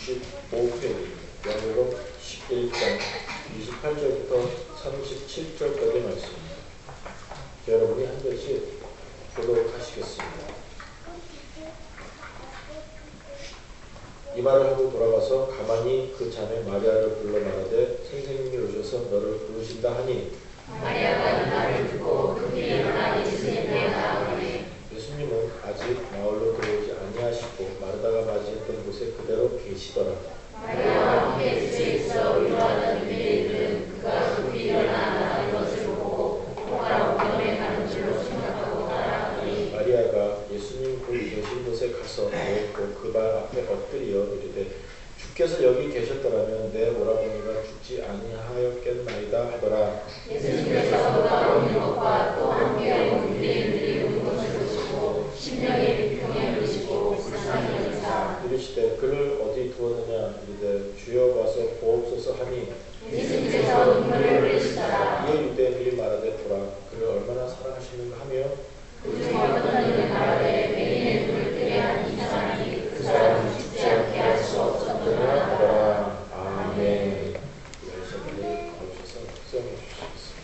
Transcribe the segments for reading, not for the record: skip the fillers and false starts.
65회입니다. 요한복음 11장 28절부터 37절까지 말씀입니다. 여러분이 한 절씩 교독하시겠습니다. 이 말을 하고 돌아가서 가만히 그 자매 마리아를 불러 말하되 선생님이 오셔서 너를 부르신다 하니 마리아가 이 말을 듣고 급히 일어나 예수님께 나아가니 예수님은 아직 마을로 들어오지 아니하시고 마르다가 맞이했던 곳에 그대로 계시더라. 마리아와 함께 집에 있어 위로하던 유대인들은 그가 급히 일어나 나가는 것을 보고 곧바로 병원에 가는 줄로 생각하고 따라가더니 마리아가 예수님 그 계신 곳에 가서 누웠고 그 발 앞에 엎드려 이르되 주께서 여기 계셨더라면 내 오라버니가 죽지 아니하였겠나이다 하더라. 예수님께서 그가 오는 것과 또 함께 온 유대인들이 오는 것을 보시고 심령의 비평에 이르시고 불쌍히 여기사 이르시되 그를 어디 두었느냐 이르되 주여 와서 보옵소서 하니 예수님께서 눈물을 흘리시더라. 이에 유대인들이 말하되 보라 그를 얼마나 사랑하시는가 하며 그중에 어떤 이는 말하되 매인의 눈을 뜨게 한 이 사람이 그 사람을 죽지 않게 할 수 없었느냐 하더라. 아멘. 열심히 가르쳐서 수용해 주시겠습니다.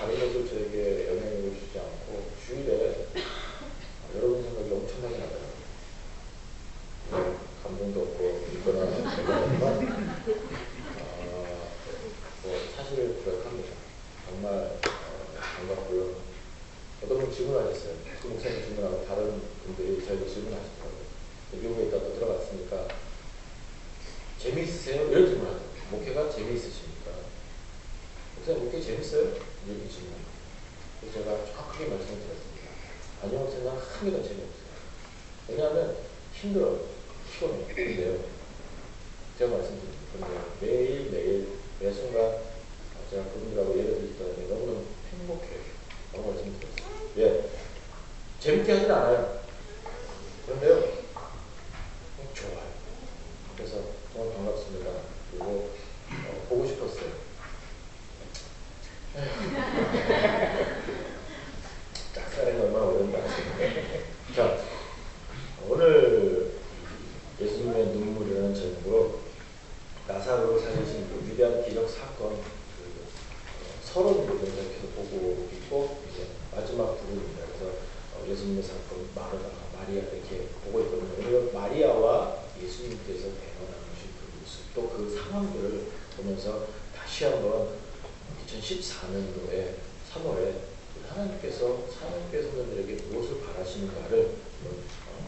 다른 것을 저에게 영향을 주지 않고 주일에 여러분 생각이 엄청나게 나더라고요. 감동도 없고 있거나 그러지만 뭐 사실을 고백합니다. 정말 반갑고요. 어떤 분 질문하셨어요. 그 목사님 질문하고 다른 분들이 저에게 질문하시더라고요. 미국에 있다가 들어갔으니까 재미있으세요? 이런 질문하더라고요. 목회가 재미있으십니까? 목사님 목회 재밌어요? 이렇게 질문합니다. 그래서 제가 정확하게 말씀을 드렸습니다. 아니요, 목사님 한 개도 재미없어요. 왜냐하면 힘들어요. 피곤해요. 근데요, 제가 말씀드립니다. 근데 매일매일 매 순간 제가 그분들하고 예를 들었더니 너무너무 행복해요. 라고 말씀드렸어요. 예, 재밌게 하진 않아요. 그런데요, 좋아요. 그래서 정말 반갑습니다. 그리고 보고 싶었어요. 짝사랑이 얼마나 어려운지 아시겠어요? 자, 오늘 예수님의 눈물이라는 제목으로 나사로를 살리신 그 위대한 기적 사건 서론 부분을 계속 보고 있고 이제 마지막 부분입니다. 그래서 예수님의 사건 마르다, 마리아 이렇게 보고 있거든요. 그리고 마리아와 예수님께서 대화 나누신 그 모습 또 그 상황들을 보면서 다시 한번 2014년도에 3월에 하나님께서 사랑교회 성도들에게 무엇을 바라시는가를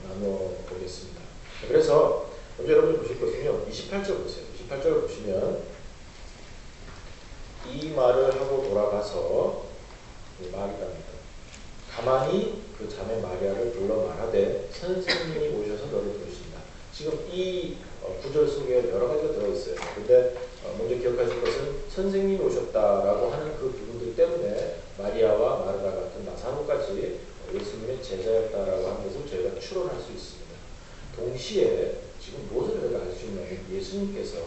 나눠보겠습니다. 그래서 먼저 여러분이 보실 것은요. 28절 보세요. 28절을 보시면 이 말을 하고 돌아가서 마리아입니다. 가만히 그 자매 마리아를 불러 말하되 선생님이 오셔서 너를 부르신다. 지금 이 구절 속에 여러 가지가 들어있어요. 근데 먼저 기억하실 것은 선생님이 오셨다라고 하는 그 부분들 때문에 마리아와 마르다 같은 나사로까지 예수님의 제자였다라고 하는 것을 저희가 추론할 수 있습니다. 동시에 지금 무엇을 저희가 알 수 있냐면 예수님께서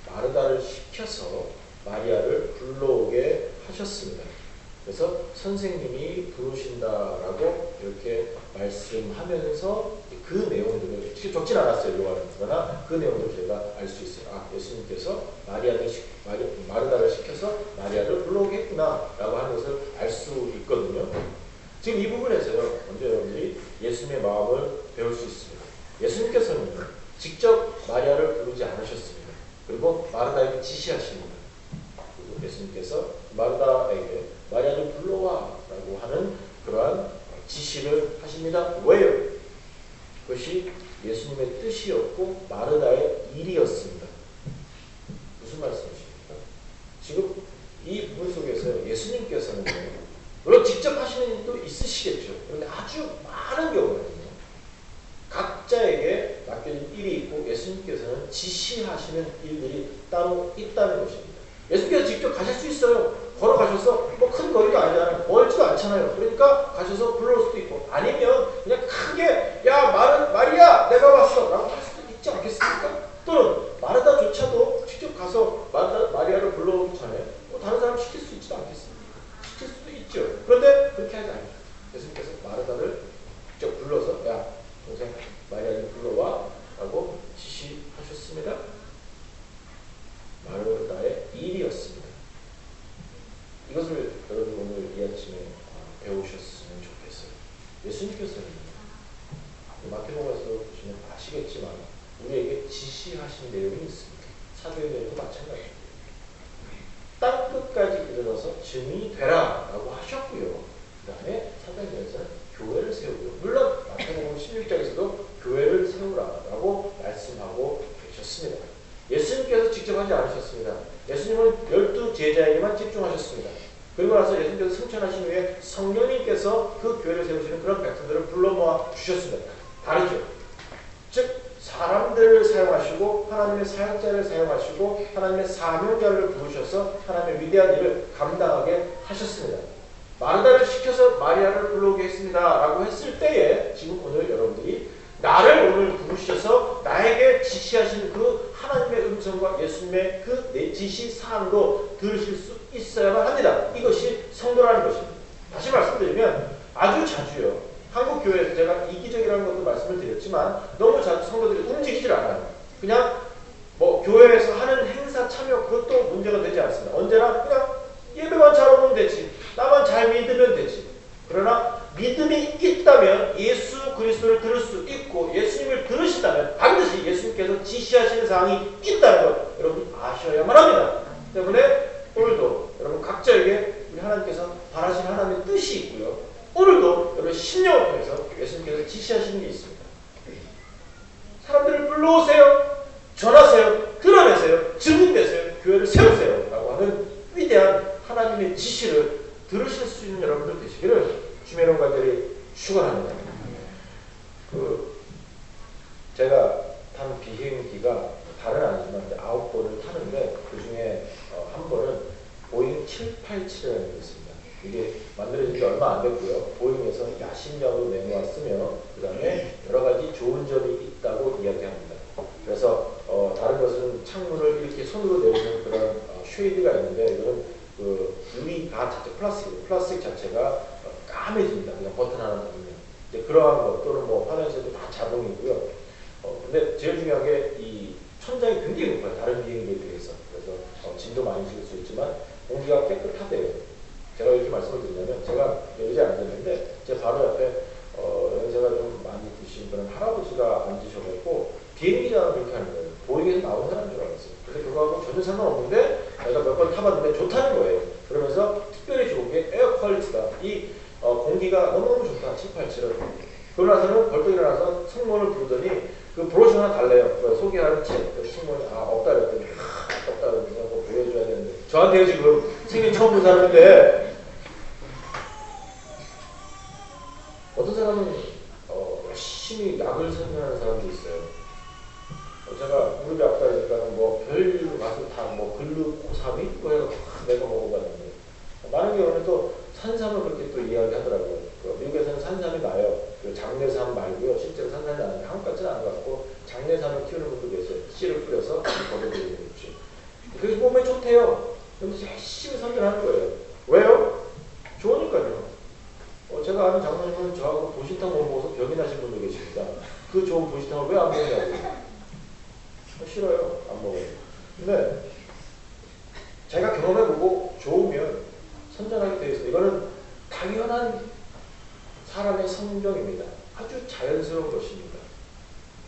마르다를 시켜서 마리아를 불러오게 하셨습니다. 그래서 선생님이 부르신다라고 이렇게 말씀하면서 그 내용들을 직접 적진 않았어요. 요한은. 그러나 그 내용들을 제가 알 수 있어요. 아, 예수님께서 마르다를 시켜서 마리아를 불러오게 했구나 라고 하는 것을 알 수 있거든요. 지금 이 부분에서요. 먼저 여러분들이 예수님의 마음을 배울 수 있습니다. 예수님께서는 직접 마리아를 부르지 않으셨습니다. 그리고 마르다에게 지시하십니다. 그리고 예수님께서 마르다에게 마리아를 불러와 라고 하는 그러한 지시를 하십니다. 왜요? 그것이 예수님의 뜻이었고 마르다의 일이었습니다. 무슨 말씀이십니까? 지금 이 부분 속에서 예수님께서는 물론 직접 하시는 일도 있으시겠죠. 그런데 아주 많은 경우에는요. 각자에게 맡겨진 일이 있고 예수님께서는 지시하시는 일들이 따로 있다는 것입니다. 예수님께서 직접 가실 수 있어요. 걸어가셔서 뭐 큰 거리도 아니잖아요. 멀지도 않잖아요. 그러니까 가셔서 불러올 수도 있고 아니면 그냥 크게 야 마리아 내가 왔어 라고 할 수도 있지 않겠습니까? 또는 마르다조차도 직접 가서 마리아를 불러오기 전에 뭐 다른 사람 시킬 수 있지도 않겠습니까? 시킬 수도 있죠. 그런데 그렇게 하지 않아요. 예수님께서 마르다를 직접 불러서 야 동생 마리아를 불러와 라고 지시하셨습니다. 마르다의 일이었습니다. 이것을 여러분 오늘 이 아침에 배우셨으면 좋겠어요. 예수님께서는 마태복음에서 보시면 아시겠지만 우리에게 지시하신 내용이 있습니다. 사도행전도 마찬가지입니다. 땅끝까지 이르러서 증인이 되라 라고 하셨고요. 그 다음에 사도행전에서는 교회를 세우고요. 물론 마태복음 16장에서도 교회를 세우라 라고 말씀하고 계셨습니다. 예수님께서 직접 하지 않으셨습니다. 예수님은 12 제자에게만 집중하셨습니다. 그리고 나서 예수님께서 승천하신 후에 성령님께서 그 교회를 세우시는 그런 백성들을 불러 모아 주셨습니다. 다르죠. 즉 사람들을 사용하시고 하나님의 사역자를 사용하시고 하나님의 사명자를 부르셔서 하나님의 위대한 일을 감당하게 하셨습니다. 마르다를 시켜서 마리아를 불러오게 했습니다 라고 했을 때에 지금 오늘 여러분들이 나를 오늘 부르셔서 나에게 지시하신 그 하나님의 음성과 예수님의 그 지시사항도 들으실 수 있어야만 합니다. 이것이 성도라는 것입니다. 다시 말씀드리면 아주 자주요. 한국 교회에서 제가 이기적이라는 것도 말씀을 드렸지만 너무 자주 성도들이 움직이질 않아요. 그냥 뭐 교회에서 하는 행사 참여 그것도 문제가 되지 않습니다. 언제나 그냥 예배만 잘 오면 되지. 나만 그리스도를 들을 수 있고 예수님을 들으시다면 반드시 예수님께서 지시하시는 사항이 있다는 것 여러분 아셔야만 합니다. 때문에 오늘도 여러분 각자에게 우리 하나님께서 바라시는 하나님의 뜻이 있고요. 오늘도 여러분 심령을 통해서 예수님께서 지시하시는 게 있습니다. 사람들을 불러오세요. 전하세요. 드러내세요. 증인되세요. 교회를 세우세요. 라고 하는 위대한 하나님의 지시를 들으실 수 있는 여러분들 되시기를 주의 이름 간절히 축원합니다. 제가 탄 비행기가 다른 아니지만 9번을 타는데 그 중에 한 번은 보잉 787이라는 게 있습니다. 이게 만들어진 지 얼마 안 됐고요. 보잉에서 야심작으로 내놓았으며 그 다음에 여러 가지 좋은 점이 있다고 이야기합니다. 그래서 다른 것은 창문을 이렇게 손으로 내리는 그런 쉐이드가 있는데 이거는 그 유리 다 자체 플라스틱 자체가 까매집니다. 그냥 버튼 하나 누르면. 이제 그러한 것 또는 뭐 화장실도 다 자동이고요. 근데 제일 중요한 게 이 천장이 굉장히 높아요. 다른 비행기에 비해서. 그래서 짐도 많이 실을 수 있지만 공기가 깨끗하대요. 제가 이렇게 말씀을 드리냐면 제가 의자에 앉았는데 제 바로 옆에 연세가 좀 많이 드신 그런 할아버지가 앉으셔가지고 비행기가 그렇게 하는 거예요. 보잉에서 나온 사람인 줄 알았어요. 근데 그거하고 전혀 상관없는데 내가 몇 번 타봤는데 좋다는 거예요. 그러면서 특별히 좋은 게 에어 퀄리티다. 이 공기가 너무너무 좋다. 787은. 그러고 나서는 벌떡 일어나서 승무원을 부르더니 그 브로셔 하나 달래요. 소개하는 책. 승무원이 없다 그랬더니 없다 그랬더니 뭐 보여줘야 되는데 저한테 지금 생애 처음 본 사람인데 어떤 사람은 열심히 약을 선전하는 사람도 있어요. 제가 무릎이 아프다니까 뭐 별로 가서 다 뭐 글루코사민 뭐 해서 내가 먹어봤는데 많은 경우는 또 산삼을 그렇게 또 이야기하더라고요. 미국에서는 산삼이 나요. 장내삼 말고요. 실제로 산삼이 나는데 한국 같지는 않은 것 같고 장내삼을 키우는 분도 계세요. 씨를 뿌려서 거기에 있지. 그게 몸에 좋대요. 그래서 열심히 선전하는 거예요. 왜요? 좋으니까요. 제가 아는 장모님은 저하고 보신탕 못 먹어서 병이 나신 분도 계십니다. 그 좋은 보신탕을 왜 안 먹냐고. 싫어요. 안 먹어요. 근데 제가 경험해보고 좋으면 선전하게 되어 있어요. 이거는 당연한 사람의 성정입니다. 아주 자연스러운 것입니다.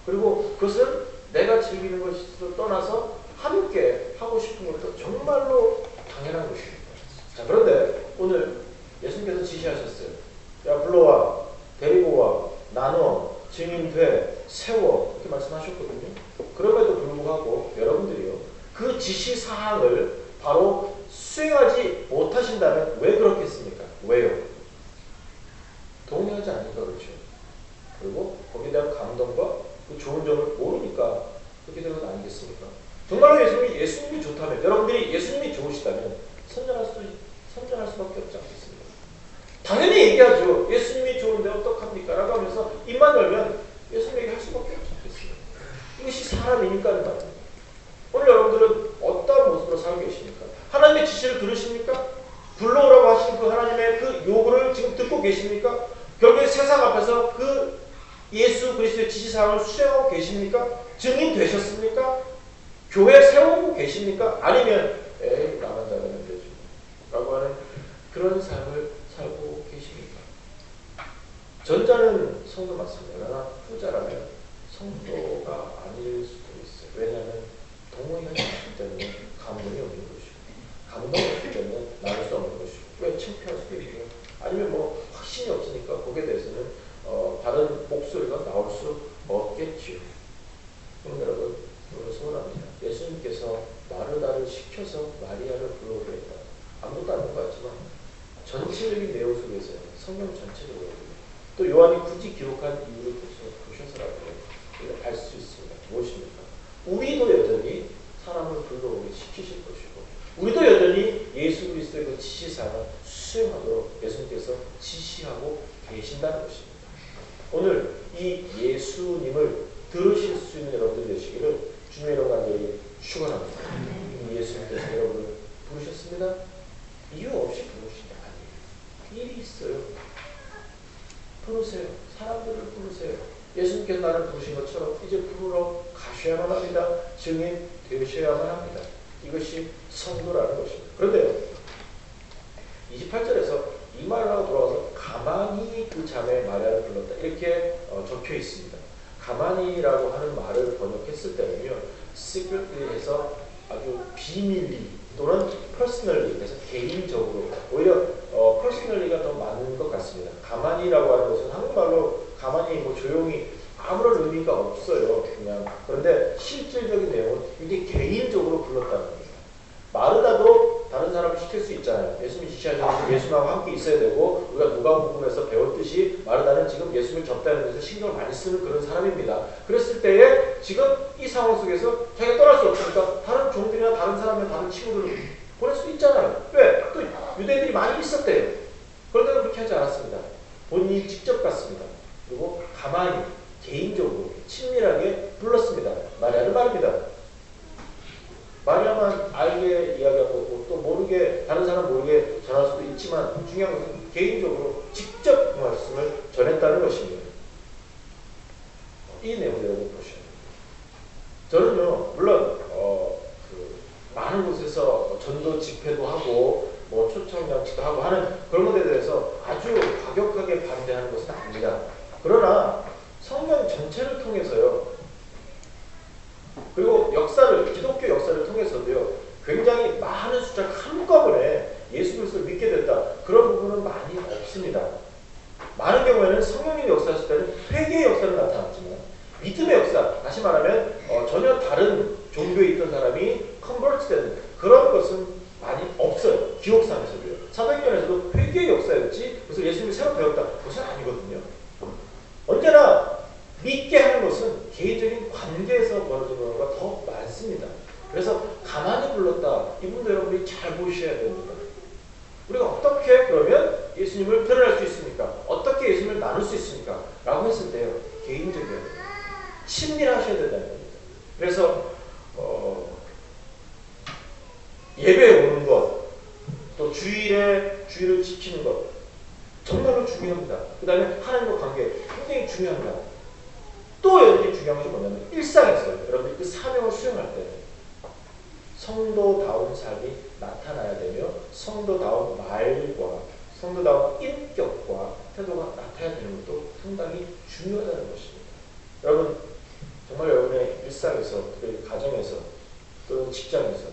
그리고 그것은 내가 즐기는 것을 떠나서 함께 하고 싶은 것도 정말로 당연한 것입니다. 자, 그런데 오늘 예수님께서 지시하셨어요. 야, 불러와, 데리고 와, 나눠, 증인돼, 세워 이렇게 말씀하셨거든요. 그럼에도 불구하고 여러분들이요. 그 지시사항을 바로 수행하지 못하신다면 왜 그렇겠습니까? 왜요? 동의하지 않으니까 그렇죠. 그리고 거기에 대한 감동과 그 좋은 점을 모르니까 그렇게 되는 건 아니겠습니까? 정말로 예수님이 좋다면, 여러분들이 예수님이 좋으시다면 선전할 수밖에 없지 않겠습니까? 당연히 얘기하죠. 예수님이 좋은데 어떡합니까? 라고 하면서 입만 열면 예수님 얘기할 수밖에 없지 않겠습니까? 이것이 사람이니까 하는 말입니다. 오늘 여러분들은 어떤 모습으로 살고 계십니까? 하나님의 지시를 들으십니까? 불러오라고 하신 그 하나님의 그 요구를 지금 듣고 계십니까? 결국에 세상 앞에서 그 예수 그리스도의 지시사항을 수행하고 계십니까? 증인 되셨습니까? 교회 세우고 계십니까? 아니면 에이 나만 잘하면 되지 라고 하는 그런 삶을 살고 계십니까? 전자는 성도 맞습니다. 그러나 후자라면 성도가 아닐 수도 있어요. 왜냐하면 동의하지 않기 때문에 감동이 없는 것이고 감동이 없기 때문에 나눌 수 없는 것이고 왜 창피할 수도 있고요. 아니면 뭐 확신이 없으니까 거기에 대해서는 다른 목소리가 나올 수 없겠지요. 그럼 여러분 소원합니다. 예수님께서 마르다를 시켜서 마리아를 불러오게 했다. 아무것도 아닌 것 같지만 전체적인 내용 속에서 성경 전체적으로 또 요한이 굳이 기록한 이유를 보셔서라도 알 수 있습니다. 무엇입니까? 우리도 여전히 사람을 불러오게 시키실 것이고 우리도 여전히 예수 그리스도의 그 지시사항을 수행하도록 예수님께서 지시하고 계신다는 것입니다. 오늘 이 예수님을 들으실 수 있는 여러분들 되시기를 주님의 이름 간절히 축원합니다. 예수님께서 여러분을 부르셨습니다. 이유 없이 부르신 게 아니에요. 일이 있어요. 부르세요. 사람들을 부르세요. 예수님께서 나를 부르신 것처럼 이제 부르러 가셔야만 합니다. 증인 되셔야만 합니다. 이것이 성도라는 것입니다. 그런데요. 28절에서 이 말을 하고 돌아와서 가만히 그 자매 마리아를 불렀다 이렇게 적혀 있습니다. 가만히라고 하는 말을 번역했을 때는요, secretly 해서 아주 비밀리 또는 personally 해서 개인적으로, 오히려 personally가 더 맞는 것 같습니다. 가만히라고 하는 것은 한국말로 가만히 뭐 조용히 아무런 의미가 없어요. 그냥. 그런데 실질적인 내용은 이게 개인적으로 불렀다는 겁니다. 마르다도 다른 사람을 시킬 수 있잖아요. 예수님이 지시하셔서 예수님하고 함께 있어야 되고, 우리가 누가복음에서 배웠듯이 마르다는 지금 예수님을 접대하는 데서 신경을 많이 쓰는 그런 사람입니다. 그랬을 때에 지금 이 상황 속에서 자기가 떠날 수 없으니까 다른 종들이나 다른 사람이나 다른 친구들을 보낼 수 있잖아요. 왜? 또 유대인들이 많이 있었대요. 그런데도 그렇게 하지 않았습니다. 본인이 직접 갔습니다. 그리고 가만히 개인적으로 친밀하게 불렀습니다. 마리아를 말입니다. 마리아만 알게 이야기하고 또 모르게, 다른 사람 모르게 전할 수도 있지만 중요한 것은 개인적으로 직접 그 말씀을 전했다는 것입니다. 이 내용을 여러분 보셔야 됩니다. 저는요, 물론 많은 곳에서 전도 집회도 하고 뭐 초청장치도 하고 하는 그런 것에 대해서 아주 과격하게 반대하는 것은 아닙니다. 그러나 성경 전체를 통해서요, 그리고 역사를, 기독교 역사를 통해서도요, 굉장히 많은 숫자가 한꺼번에 예수 그리스도를 믿게 됐다, 그런 부분은 많이 없습니다. 많은 경우에는 성령님 역사하실 때는 회개의 역사를 나타났지만 믿음의 역사, 다시 말하면 전혀 다른 종교에 있던 사람이 컨버트 되는 그런 것은 많이 없어요. 기록상에서도요. 사도행전에서도 회개의 역사였지 그래서 예수님이 새로 배웠다, 그것은 아니거든요. 언제나 믿게 하는 것은 개인적인 관계에서 벌어지는 경우가 더 많습니다. 그래서 가만히 불렀다. 이분도 여러분이 잘 보셔야 됩니다. 우리가 어떻게 그러면 예수님을 드러낼 수 있습니까? 어떻게 예수님을 나눌 수 있습니까? 라고 했을 때요, 개인적이어야 됩니다. 친밀하셔야 된다는 겁니다. 그래서 예배에 오는 것, 또 주일을 지키는 것 정말로 중요합니다. 그 다음에 하나님과 관계 굉장히 중요합니다. 또 여러분이 중요한 것이 뭐냐면 일상에서 여러분이 그 사명을 수행할 때 성도다운 삶이 나타나야 되며 성도다운 말과 성도다운 인격과 태도가 나타나야 되는 것도 상당히 중요하다는 것입니다. 여러분 정말 여러분의 일상에서, 특히 가정에서, 또는 직장에서,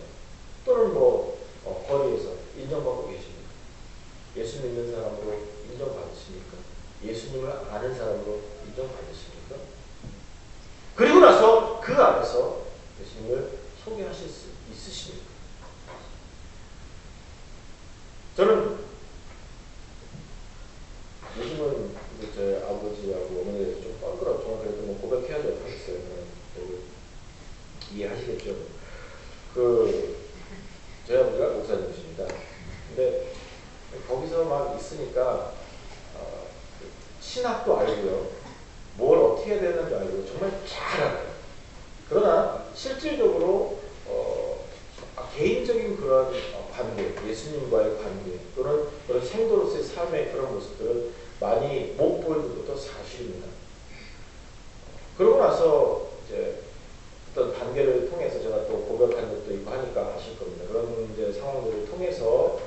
또는 거리에서 인정받고 계십니까? 예수 믿는 사람으로 인정받으십니까? 예수님을 아는 사람으로 인정받으십니까? 그리고 나서 그 안에서 예수님을 소개하실 수 있으십니까? 저는 요즘은 저희 아버지하고 어머니에 대해서 좀 껄끄러워, 정말 그래도 고백해야죠 하겠어요. 이해하시겠죠? 저희 아버지가 목사님이십니다. 근데 거기서 막 있으니까 신학도 알고요, 뭘 어떻게 해야 되는지 알고 정말 잘 알아요. 그러나 실질적으로 개인적인 그런 관계, 예수님과의 관계 또는 그런 생도로서의 삶의 그런 모습들은 많이 못 보여준 것도 사실입니다. 그러고 나서 이제 어떤 단계를 통해서 제가 또 고백한 것도 있고 하니까 아실 겁니다. 그런 이제 상황들을 통해서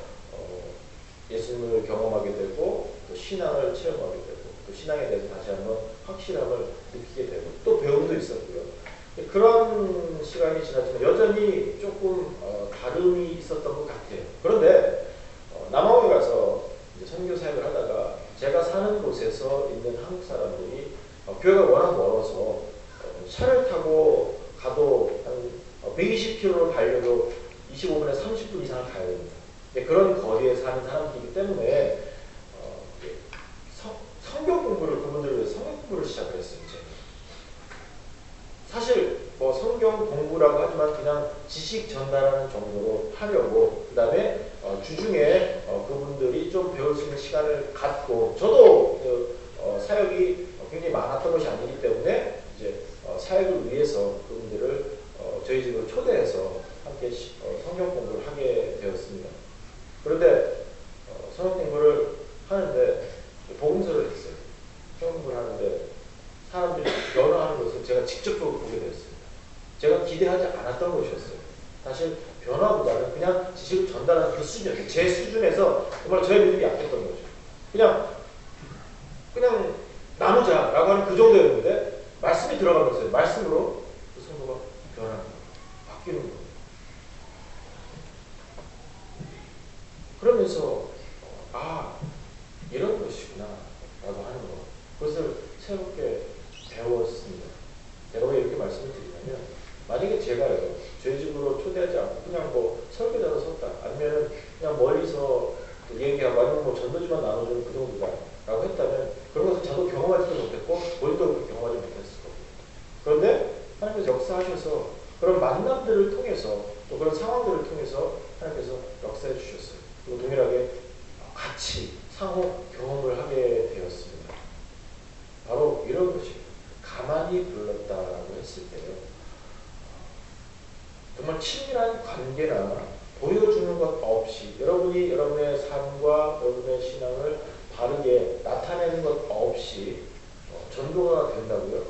예수님을 경험하게 되고 또 신앙을 체험하게 되고 또 신앙에 대해서 다시 한번 확실함을 느끼게 되고 또 배움도 있었고요. 그런 시간이 지났지만 여전히 조금 다름이 있었던 것 같아요. 그런데 남아공에 가서 이제 선교 사역을 하다가 제가 사는 곳에서 있는 한국 사람들이 교회가 워낙 멀어서 차를 타고 가도 한 120km를 달려도 25분에 30분 이상을 가야 됩니다. 그런 거리에 사는 사람들이기 때문에 성경 공부를, 그분들을 위해서 성경 공부를 시작을 했어요. 이제. 사실 성경 공부라고 하지만 그냥 지식 전달하는 정도로 하려고, 그 다음에 주중에 그분들이 좀 배울 수 있는 시간을 갖고, 저도 사역이 굉장히 많았던 것이 아니기 때문에 이제 사역을 위해서 그분들을 저희 집으로 초대해서 함께 성경 공부를 하게 되었습니다. 그런데 성경 공부를 하는데 복음서를 했어요. 성경 공부를 하는데 사람들이 변화하는 것을 제가 직접적으로 보게 되었습니다. 제가 기대하지 않았던 것이었어요. 사실 변화보다는 그냥 지식을 전달하는 그 수준이었어요. 제 수준에서 정말 저의 믿음이 약했던 거죠. 그냥 그냥 나누자라고 하는 그 정도였는데 말씀이 들어가면서 말씀으로 그 성도가 변하는 거예요. 바뀌는 거예요. 그러면서 이런 것이구나 라고 하는 거, 그것을 새롭게 배웠습니다. 제가 왜 이렇게 말씀을 드리냐면, 만약에 제가요 저희 집으로 초대하지 않고 그냥 뭐 설교자로 섰다, 아니면 그냥 멀리서 얘기하고, 아니면 뭐 전도지만 나눠주는 그 정도다 라고 했다면, 그런 것을 저도 경험하지도 못했고 본인도 그렇게 경험하지 못했을 겁니다. 그런데 하나님께서 역사하셔서 그런 만남들을 통해서, 또 그런 상황들을 통해서 하나님께서 역사해 주셨어요. 그리고 동일하게 같이 상호 경험을 하게 되었습니다. 바로 이런 것이 가만히 불렀다라고 했을 때요, 정말 친밀한 관계나 보여주는 것 없이, 여러분이 여러분의 삶과 여러분의 신앙을 바르게 나타내는 것 없이 전도가 된다고요?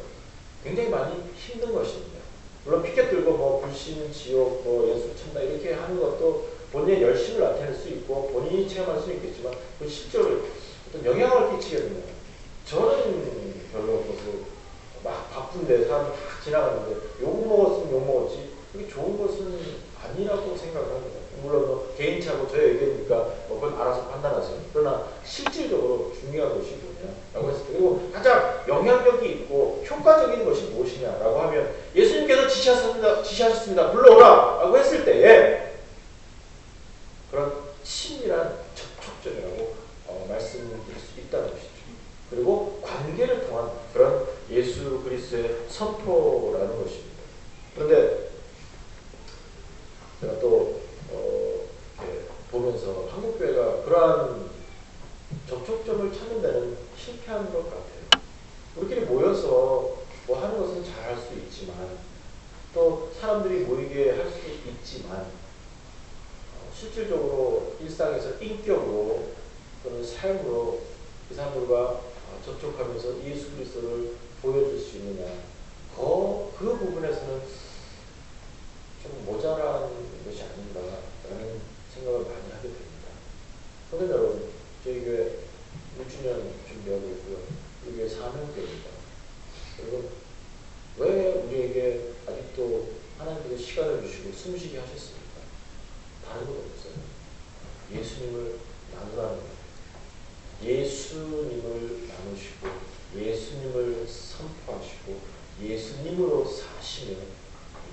굉장히 많이 힘든 것입니다. 물론 피켓 들고 뭐 불신, 지옥, 뭐 예수 참다 이렇게 하는 것도 본인의 열심을 나타낼 수 있고 본인이 체험할 수 있겠지만, 그 실제로 어떤 영향을 끼치게 됩니다. 저는 별로 막 바쁜데 사람 다 지나가는데 욕 먹었으면 욕 먹었지 그게 좋은 것은 아니라고 생각을 합니다. 물론 뭐 개인차고 저의 의견이니까 뭐 그건 알아서 판단하세요. 그러나 실질적으로 중요한 것이 뭐냐라고 했을 때, 그리고 가장 영향력이 있고 효과적인 것이 무엇이냐라고 하면, 예수님께서 지시하셨습니다. 불러오라 라고 했을 때에 그런 친밀한 접촉점이라고 말씀드릴 수 있다는 것이죠. 그리고 관계를 통한 그런 예수 그리스도의 선포라는 것입니다. 그런데 제가 또 이렇게 보면서 한국교회가 그러한 접촉점을 찾는 데는 실패하는 것 같아요. 우리끼리 모여서 뭐 하는 것은 잘할 수 있지만, 또 사람들이 모이게 할 수 있지만, 실질적으로 일상에서 인격으로 또는 삶으로 그 사람들과 접촉하면서 예수 그리스도를 보여줄 수 있느냐, 그 부분에서는 좀 모자란 것이 아닌가라는 생각을 많이 하게 됩니다. 선생님 여러분, 저희 교회 1주년 준비하고 있고요. 우리 교회 사명교회입니다. 그리고 왜 우리에게 아직도 하나님께서 시간을 주시고 숨쉬게 하셨습니까? 다른 것 없어요. 예수님을 나누라는 거예요. 예수님을 나누시고 예수님을 선포하시고 예수님으로 사시며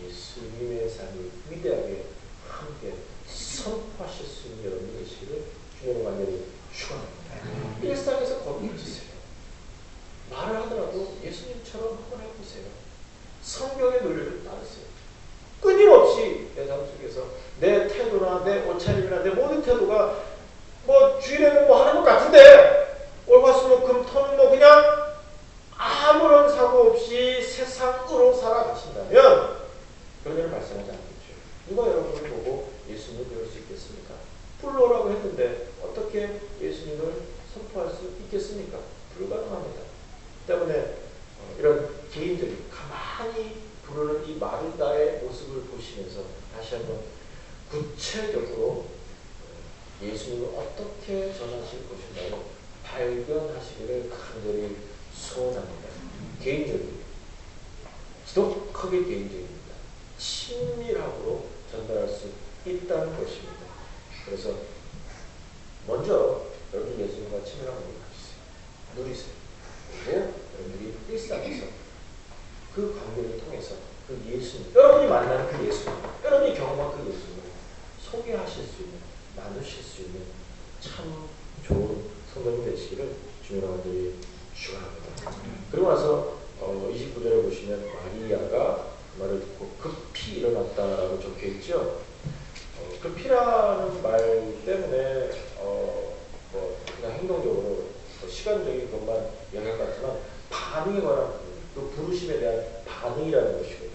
예수님의 삶을 위대하게 함께 선포하실 수 있는 여러분 되시기를 주님의 관계를 축원합니다. 일상에서 거듭지세요. 말을 하더라도 예수님처럼 한번 해보세요. 성경의 논리를 따르세요. 끊임없이 내 삶 속에서 내 태도나 내 옷차림이나 내 모든 태도가 뭐 주일에는 뭐 하는 것 같은데 월화수목금 터는 뭐 그냥 아무런 사고 없이 세상으로 살아가신다면 그런 일은 발생하지 않겠죠. 누가 여러분을 보고 예수님을 배울 수 있겠습니까? 불러오라고 했는데 어떻게 예수님을 선포할 수 있겠습니까? 불가능합니다. 때문에 이런 개인들이 가만히 부르는 이 마르다의 모습을 보시면서 다시 한번 구체적으로 예수님을 어떻게 전하실 것인가를 발견하시기를 간절히 소원합니다. 개인적이에요. 지독하게 개인적입니다. 친밀하고 전달할 수 있다는 것입니다. 그래서 먼저 여러분 예수님과 친밀한 관계를 가지세요. 누리세요. 그리고 여러분들이 일상에서 그 관계를 통해서 그 예수님, 여러분이 만나는 그 예수님, 여러분이 경험한 그 예수님을 소개하실 수 있는, 나누실 수 있는 참 좋은 성도님 되시기를 주님의 간절히 축원합니다. 그리고 나서 29절에 보시면 마리아가 그 말을 듣고 급히 일어났다라고 적혀 있죠. 급히라는 말 때문에 뭐 그냥 행동적으로 시간적인 것만 영향 같지만 반응에 관한 그 부르심에 대한 반응이라는 것이거든요.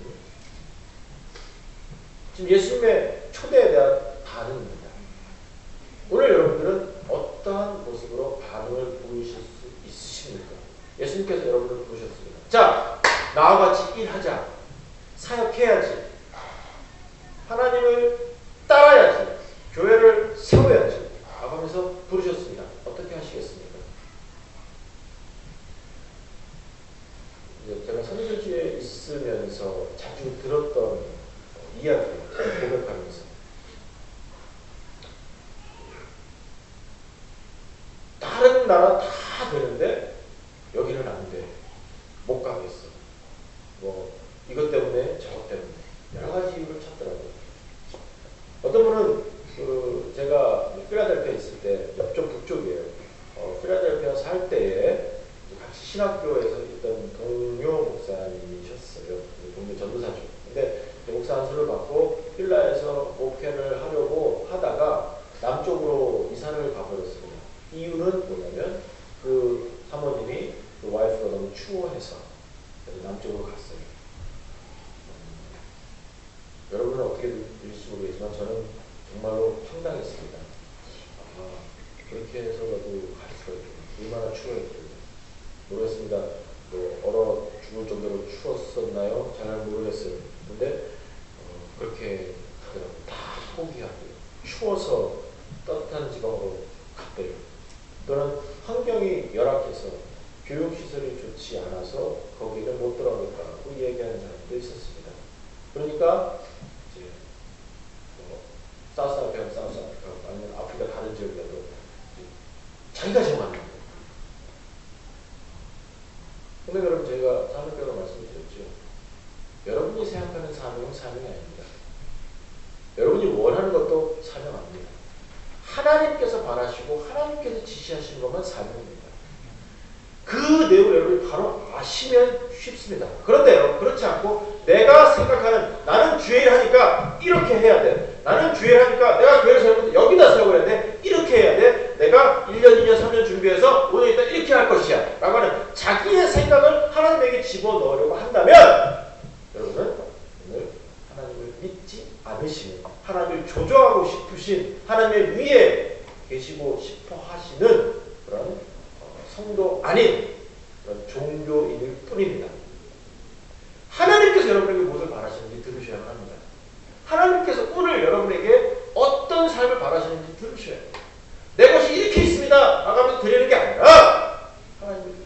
지금 예수님의 초대에 대한 반응입니다. 오늘 여러분들은 어떠한 모습으로 반응을 보이실 수 있으십니까? 예수님께서 여러분을 부르셨습니다. 자, 나와 같이 일하자. 사역해야지. 하나님을 따라야지. 교회를 세워야지. 하면서 부르셨습니다. 어떻게 하시겠습니까? 제가 선교지에 있으면서 자주 들었던 이야기, 고백하면서 다른 나라 다 되는데 여기는 안 돼. 못 가겠어. 뭐 이것 때문에 저것 때문에 여러 가지 이유를 찾더라고요. 어떤 분은 제가 필라델피아에 있을 때 옆쪽 북쪽이에요. 필라델피아 살 때에 같이 신학교에서 있던 동료 목사님이셨어요. 동료 전도사죠. 근데 목사 안수를 받고 필라에서 목회를 하려고 하다가 남쪽으로 이사를 가버렸습니다. 이유는 뭐냐면 그 사모님이 그 와이프가 너무 추워해서 남쪽으로 갔어요. 여러분은 어떻게 들릴지 모르겠지만 저는 정말로 황당했습니다. 그렇게 해서라도 갈 수가 있겠나. 얼마나 추워했길래. 모르겠습니다. 뭐 얼어 죽을 정도로 추웠었나요? 잘 모르겠어요. 근데 그렇게 하더라고요. 다 포기하고요. 추워서 따뜻한 지방으로 갔대요. 또는 환경이 열악해서 교육시설이 좋지 않아서 거기를 못 들어가겠다고 얘기하는 사람도 있었습니다. 그러니까 이제 사우스 아프리카, 아니면 아프리카 다른 지역이라도 자기가 정하는 거예요. 근데 여러분 제가 사명표로 말씀드렸죠. 여러분이 생각하는 사명은 사명이 아닙니다. 여러분이 원하는 것도 사명 아닙니다. 하나님께서 바라시고 하나님께서 지시하시는 것만 사명입니다. 그 내용을 여러분이 바로 아시면 쉽습니다. 그런데요, 그렇지 않고 내가 생각하는 나는 주의 일 하니까 이렇게 해야 돼. 나는 주의 일 하니까 내가 교회를 세우는데 여기다 세워야 돼. 이렇게 해야 돼. 내가 1년, 2년, 3년 준비해서 오늘 일단 이렇게 할 것이야. 라고 하는 자기의 생각을 하나님에게 집어넣으려고 한다면 여러분은 오늘 하나님을 믿지 않으시는, 하나님을 조종하고 싶으신, 하나님의 위에 계시고 싶어 하시는 그런 성도 아닌 그런 종교인일 뿐입니다. 하나님께서 여러분에게 무엇을 바라시는지 들으셔야만 합니다. 하나님께서 오늘 여러분에게 어떤 삶을 바라시는지 들으셔야 돼요. 내 것이 이렇게 있습니다 라고 하면서 드리는 게 아니라 하나님을 들으시고,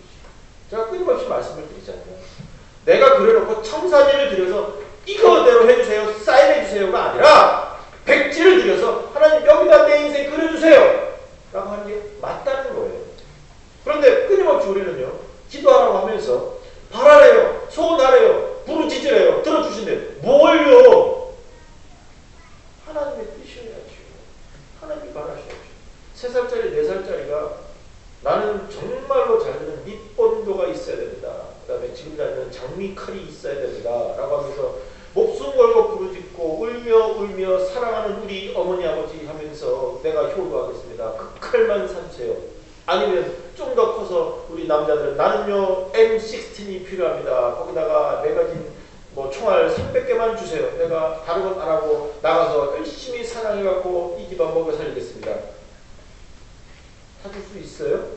제가 끊임없이 말씀을 드리잖아요. 내가 그려놓고 청사진을 드려서 이거대로 해주세요, 사인해주세요가 아니라 백지를 드려서 하나님 여기다 내 인생 그려주세요 라고 하는 게 맞다는 거예요. 그런데 끊임없이 우리는요, 기도하라고 하면서 바라래요, 소원하래요, 부르짖으래요, 들어주신대요. 뭘요? 하나님의 뜻이어야죠. 하나님이 바라셔야죠. 3살짜리, 4살짜리가 나는 정말로 잘 듣는 밑본도가 있어야 됩니다. 그 다음에 지금 잘 듣는 장미칼이 있어야 됩니다. 라고 하면서 목숨 걸고 부르짖고 울며 사랑하는 우리 어머니 아버지 하면서 내가 효도하겠습니다. 그 칼만 사주세요. 아니면 좀 더 커서 우리 남자들은 나는요 M16이 필요합니다. 거기다가 매거진 뭐 총알 300개만 주세요. 내가 다른 건 안 하고 나가서 열심히 사랑해갖고 이 집안 먹여 살리겠습니다. 찾을 수 있어요?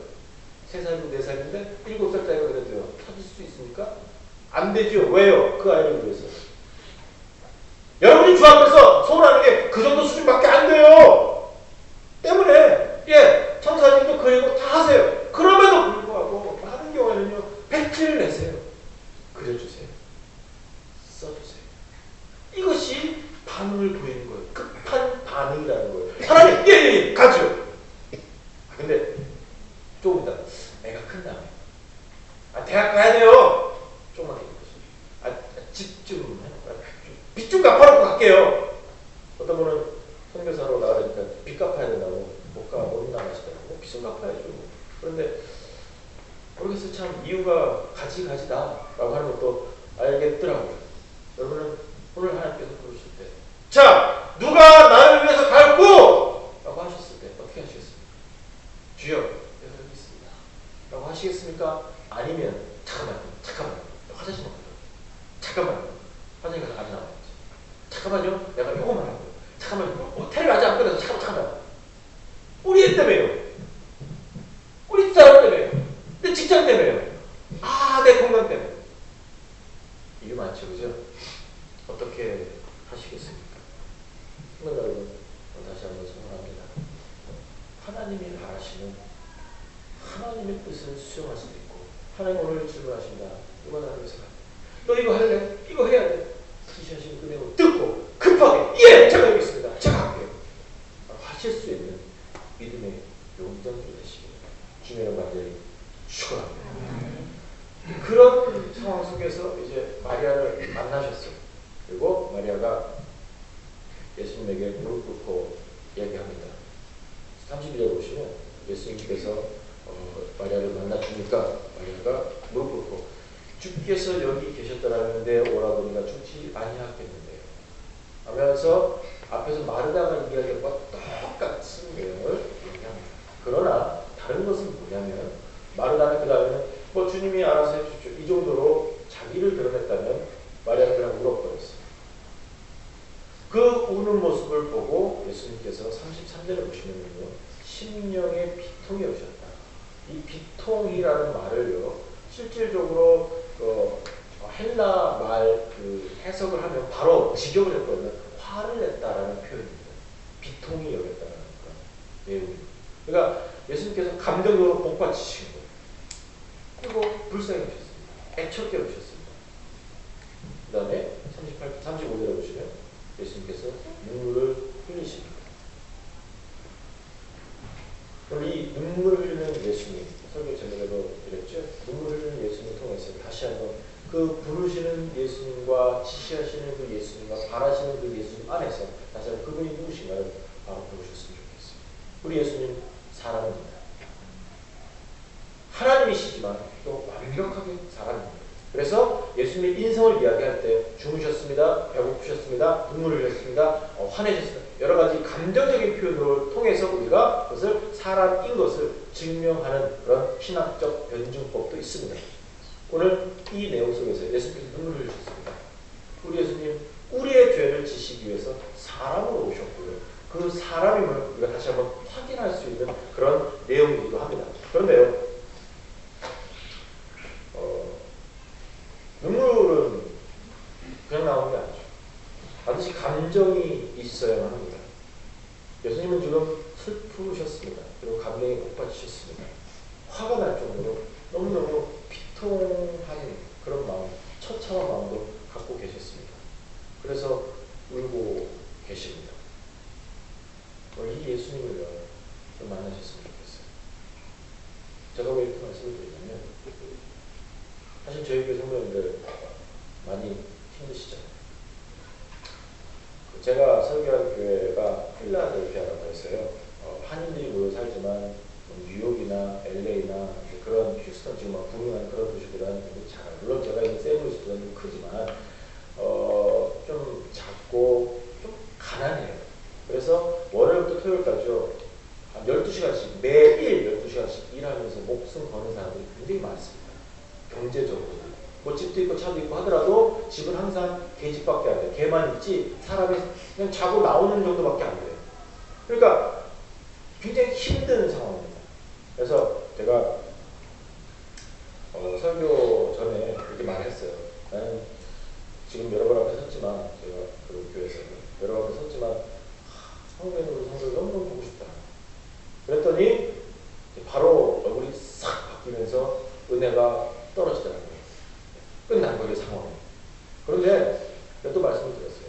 3살이고 4살인데 7살짜리가 그래도요. 찾을 수 있습니까? 안 되죠. 왜요? 그 아이를 위해서. 여러분이 주 앞에서 소원하는 게 그 정도 수준밖에 안 돼요. 때문에 청사진도 그리고 다 하세요. 그럼에도 불구하고 많은 경우에는요. 백지를 내세요. 그려주세요. 써주세요. 이것이 반응을 보이는 거예요. 급한 반응이라는 거예요. 하나님 예 가죠. 근데 조금 이따 애가 큰 다음에 대학 가야 돼요. 조금만 기다려주세요. 집 좀 빚 좀 갚아놓고 갈게요. 어떤 분은 선교사로 나가니까 빚 갚아야 된다고 못 나가시더라고요. 빚 좀 갚아야죠. 그런데 모르겠어요. 참 이유가 가지다 라고 하는 것도 알겠더라고요. 여러분은 오늘 하나님께서 부르실 때 자 누가 나를 위해서 갈고 라고 하셨을 때 어떻게 하시겠습니까? 주여 내가 여기 있습니다 라고 하시겠습니까? 아니면 잠깐만요 화장실 먹어요. 잠깐만요 화장실 가서 아직 나와야지. 잠깐만요 내가 요거만 하고요. 잠깐만요 호텔을 아직 안 끊어서 잠깐만 우리 애 때문에요. 우리 사람 때문에요. 내 직장 때문에요. 내 건강 때문에. 이유 많죠, 그죠? 어떻게 하시겠습니까? 성도 여러분, 다시 한번 소원합니다. 하나님이 바라시는 하나님의 뜻을 수용할 수도 있고, 하나님 오늘 질문하십니다. 누가 나를 위해서 갈까? 너 이거 할래? 이거 해야 돼. 지시하시는 그 내용을 듣고 급하게 예! 제가 여기 있습니다. 제가 할게요. 하실 수 있는 믿음의 용병들이 되시길 주님의 간절히 축원합니다. 그런 상황 속에서 이제 마리아를 만나셨어요. 그리고 마리아가 예수님에게 무릎 꿇고 얘기합니다. 32절 보시면 예수님께서 마리아를 만나주니까 마리아가 무릎 꿇고 주께서 여기 계셨더라면 내 오라버니가 죽지 아니하겠는데요 하면서 앞에서 마르다가 이야기한 것과 똑같은 내용을 얘기합니다. 그러나 다른 것은 뭐냐면 마르다는 그 다음에는 뭐 주님이 알아서 해주십시오. 이 정도로 자기를 드러냈다면 마리아는 그냥 울어버렸어요. 그 우는 모습을 보고 예수님께서 33절을 보시면요. 심령의 비통이 오셨다. 이 비통이라는 말을요. 실질적으로 헬라 말 그 해석을 하면 바로 직역을 했거든요. 화를 냈다라는 표현입니다. 비통이 여겼다라는 내용입니다. 그러니까 예수님께서 감정적으로 복받치신 거예요. 그리고 불쌍히 오셨습니다. 애처게 오셨습니다. 그 다음에 35절에 보시면 예수님께서 눈물을 흘리십니다. 그럼 이 눈물 흘리는 예수님, 설교 제목에도 이랬죠? 눈물 흘리는 예수님을 통해서 다시 한번 그 부르시는 예수님과 지시하시는 그 예수님과 바라시는 그 예수님 안에서 다시 한번 그분이 누구신가를 바로 보셨으면 좋겠어요. 우리 예수님 사람입니다. 하나님이시지만 또 완벽하게 사람입니다. 그래서 예수님의 인성을 이야기할 때 주무셨습니다. 배고프셨습니다. 눈물을 흘렸습니다. 화내셨습니다. 여러 가지 감정적인 표현을 통해서 우리가 그것을 사람인 것을 증명하는 그런 신학적 변증법도 있습니다. 오늘 이 내용 속에서 예수님께서 눈물을 흘리셨습니다. 우리 예수님 우리의 죄를 지시기 위해서 사람으로 오셨고요. 그 사람임을 우리가 다시 한번 확인할 수 있는 그런 내용이기도 합니다. 그런데요. 눈물은 그냥 나오는 게 아니죠. 반드시 감정이 있어야만 합니다. 예수님은 지금 슬프셨습니다. 그리고 감정에 복받치셨습니다. 화가 날 정도로 너무너무 비통한 그런 마음, 처참한 마음도 갖고 계셨습니다. 그래서 울고 계십니다. 이 예수님을 좀 만나셨으면 좋겠어요. 제가 왜 이렇게 말씀을 드리냐면 사실 저희 교회 성도님들 많이 힘드시잖아요. 제가 설교한 교회가 필라델피아라고 했어요. 한인들이 모여 살지만 뉴욕이나 LA나 그런 휴스턴 지금 막 부흥하는 그런 도시들은 잘 물론 제가 있는 세브리스보다는 좀 크지만 좀 작고 좀 가난해요. 그래서 월요일부터 토요일까지요. 한 12시간씩 매일 12시간씩 일하면서 목숨 거는 사람들이 굉장히 많습니다. 경제적으로 뭐 집도 있고 차도 있고 하더라도 집은 항상 개집밖에 안 돼요. 개만 있지 사람이 그냥 자고 나오는 정도밖에 안 돼요. 그러니까 굉장히 힘든 상황입니다. 그래서 제가 설교 전에 이렇게 말했어요. 나는 지금 여러 번 앞에 섰지만 제가 그 교회에서는 여러 번 앞에 섰지만 성도님으로 성도를 너무너무 보고 싶다. 그랬더니 바로 얼굴이 싹 바뀌면서 은혜가 떨어지더라고요. 끝난 거예요, 상황이. 그런데 또 말씀을 드렸어요.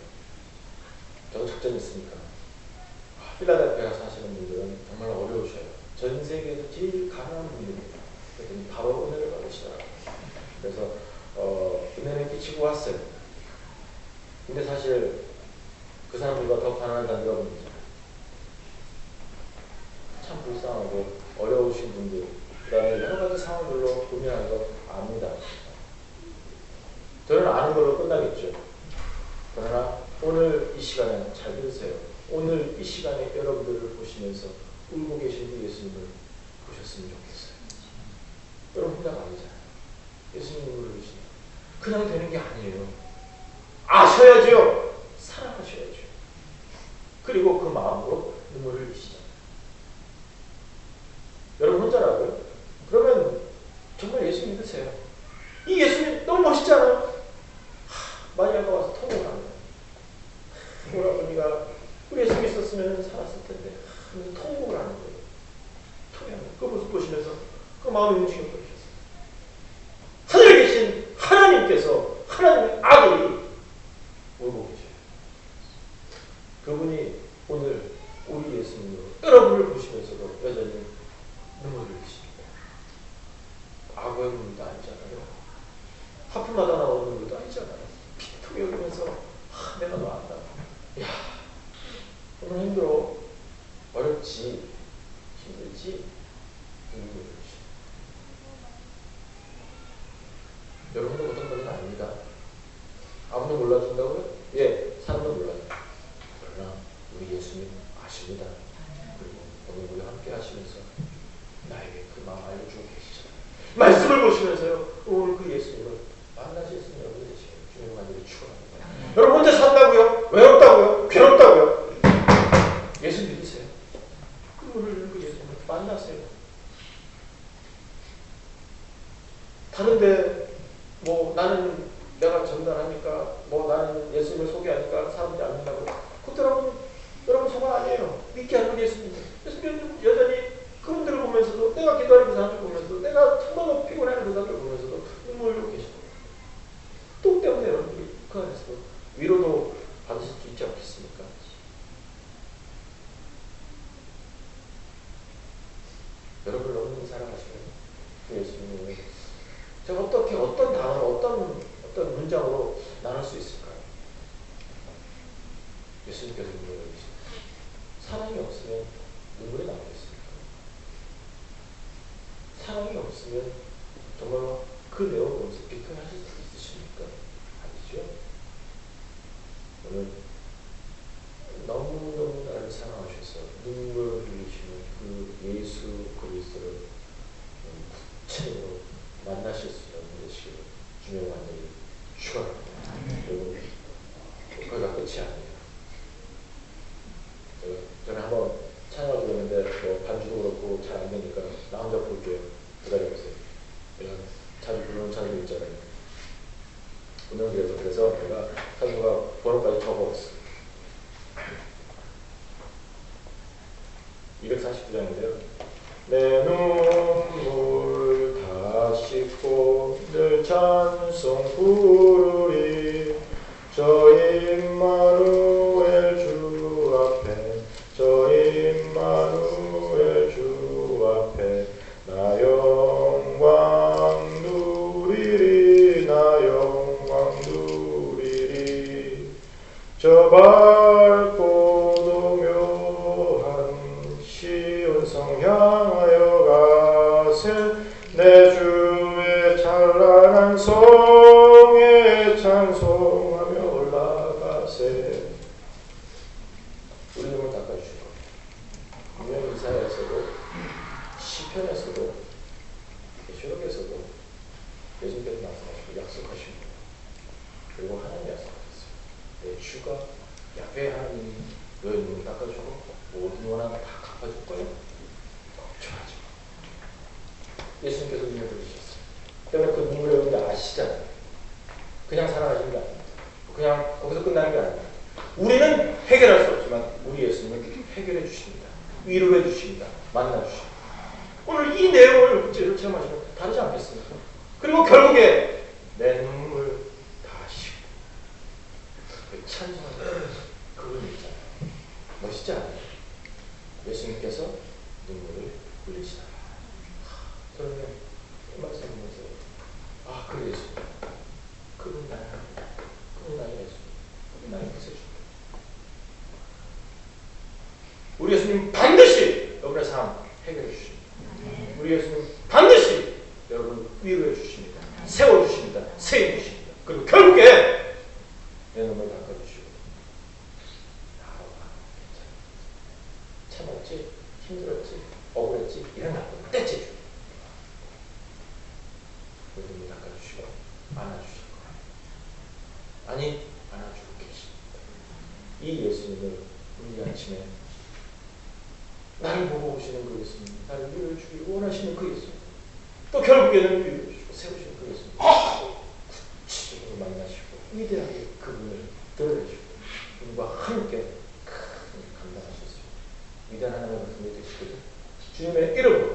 저도 작전이 있으니까. 필라델피아 사시는 분들은 정말 어려우셔요. 전 세계에서 제일 가난한 분들입니다. 그랬더니 바로 은혜를 받으시더라고요. 그래서 은혜는 끼치고 왔어요. 근데 사실 그 사람들과 더 가난한 단계가 뭡니까? 참 불쌍하고 어려우신 분들, 그 다음에 여러 가지 상황들로 고민하는 거 압니다. 저는 아는 걸로 끝나겠죠. 그러나 오늘 이 시간에 잘 들으세요. 오늘 이 시간에 여러분들을 보시면서 울고 계신 그 예수님을 보셨으면 좋겠어요. 여러분 혼자가 아니잖아요. 예수님을 보시면 그냥 되는 게 아니에요. 아셔야죠. 사랑하셔야죠. 그리고 그 마음으로 눈물을 흘리시잖아요. 여러분 혼자라고요? 그러면 정말 예수 믿으세요. 이 예수님 너무 멋있지 않아요? 마리아가 와서 통곡을 합니다. 오라버니가 우리 예수님 있었으면 살았을 텐데 통곡을 하는 거예요. 토해하는 그 모습 보시면서 그 마음이 움직여 버리셨어요. 하늘에 계신 하나님께서 하나님의 아들이 울고 계셔요. 그분이 오늘 우리 예수님으로 여러분을 보시면서도 여전히 눈물을 흘리십니다. 악어의 눈물도 아니잖아요. 하품하다 나오는 눈물도 아니잖아요. 피통이 흘리면서 내가 너 안다. 야, 오늘 힘들어. 어렵지. 힘들지. 눈물을 흘리십니다. 여러분도 어떤 것은 아닙니다. 아무도 몰라준다고요? 예, 사람도 몰라줘요. 그러나 우리 예수님 아십니다. 그리고 오늘 우리 함께 하시면서 나에게 그 마음 알려주고 계시잖아요. 말씀을 보시면서요, 오늘 그 예수님을 만나실 수 있는 여러분이 되시길 주님의 만들이 축원합니다. 여러분 혼자 산다고요? 외롭다고요? 괴롭다고요? 예수 믿으세요. 오늘 그 예수님을 만나세요. 다른데 뭐 나는 내가 전달하니까 뭐 나는 예수님을 소개하니까 사람들이 안 믿는다고. 그것도 여러분 소망 아니에요. 믿게 하는 예수님. 예수님 여전히 그분들을 보면서도 내가 기도하는 그 사람들 보면서도 내가 정말 피곤해하는 그 사람들 보면서도 눈물 흘리고 계시고 또 때문에 여러분들이 그 안에서도 위로도 받으실 수 있지 않겠습니까? 여러분을 너무 사랑하시는 그 예수님을 제가 어떻게 어떤 단어로 어떤 문장으로 나눌 수 있을까요? 예수님께서 눈물을 흘리십니다. 사랑이 없으면 눈물이 나오겠습니까? 사랑이 없으면 정말 그 내용을 여기서 비판하실 수 있으십니까? 아니죠? 오늘 너무너무 나를 사랑하셔서 눈물을 흘리시는 그 예수 그리스도를 구체적으로 만나실 수 있는 되시길 주님의 만나기 축원합니다. 그리고 거기가 끝이 아니에요. 저는 한번 찬양을 부르는데 뭐 반주도 그렇고 잘 안 되니까 나 혼자 부를게요. 기다려보세요. 내가 자주 부르는 찬양 있잖아요. 오늘 그래서 내가 찬양가 번호까지 적어봤어. 249장인데요. 내 눈물 다 씻고 늘 찬송 부르리 저 임마누엘 주 앞에 저 임마누엘 주 앞에 나 영광 누리리 나 영광 누리리 저 밝고도 묘한 시온성 향하여 가세 내 주의 찬란한 성에 찬송하며 올라가세. 우리 눈물 닦아주시고 분명 이사야에서도 시편에서도 계시록에서도 예수님께서 말씀하시고 약속하시고 그리고 하나님 약속하셨어요. 내 주가 야훼 하나님이 너의 눈을 닦아주고 모든 원한을 다 갚아줄 거예요. 걱정하지 마. 예수님께서 눈물 흘리셨어요. 때문에 그 눈물의 의미 아시잖아요. 그냥 사랑하시는 게 아닙니다. 그냥 거기서 끝나는 게 아닙니다. 우리는 해결할 수 없지만 우리 예수님은 해결해 주십니다. 위로해 주십니다. 만나 주십니다. 오늘 이 내용을 구체로 체험하시면 다르지 않겠습니까? 그리고 결국에 내 눈물 다 씻고 그 찬송하는 그분이 있잖아요. 멋있지 않아요? 예수님께서 눈물을 흘리시다. 저는 이 말씀 보면서 그래 예수님. 그분 나의 하나님. 그분 나의 예수님. 그분 나의 구세주님. 우리 예수님 반드시 여러분의 상황 해결해 주십니다. 우리 예수님 반드시 여러분 위로해 주십니다. 세워주십니다. 세해 주십니다. 그리고 결국에 내 눈물 닦아주시고 참았지, 힘들었지, 억울했지 이런 나쁜 떼지 그 눈물 닦아주시고 안아주실 거예요. 아니 안아주고 계십니다. 이 예수님을 우리 아침에 나를 보고 오시는 그 예수님, 나를 위로해 주기 원하시는 그 예수님, 또 결국에는 위로해 주시고 세우시는 그 예수님 구체적으로 만나시고 위대하게 그분을 드러내시고 그분과 함께 큰 감당하셨습니다. 위대한 하나님의 말씀이 되시거든 주님의 이름으로